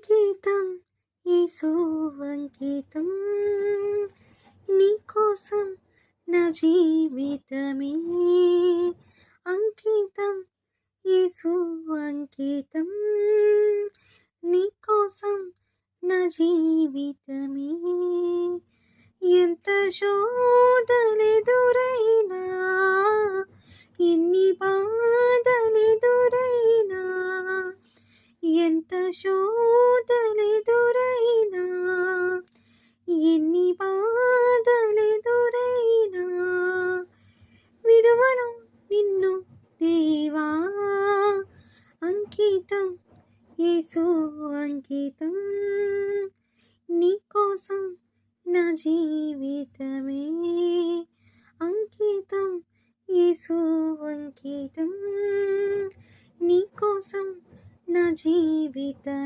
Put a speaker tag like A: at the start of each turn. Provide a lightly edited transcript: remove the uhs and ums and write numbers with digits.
A: అంకితం యేసు అంకితం నీకోసం నా జీవితమే అంకితం యేసు అంకితం నీకోసం నా జీవితమే ఎంత శోధనెదురైనా ఎన్ని బాధలెదురైనా ఎంత శోధనెదురైనా ఎన్ని బాధలెదురైనా విడువను నిన్ను దేవా అంకితం యేసు అంకితం నీకోసం నా జీవితమే అంకితం యేసు అంకితం నీకోసం నా జీవితం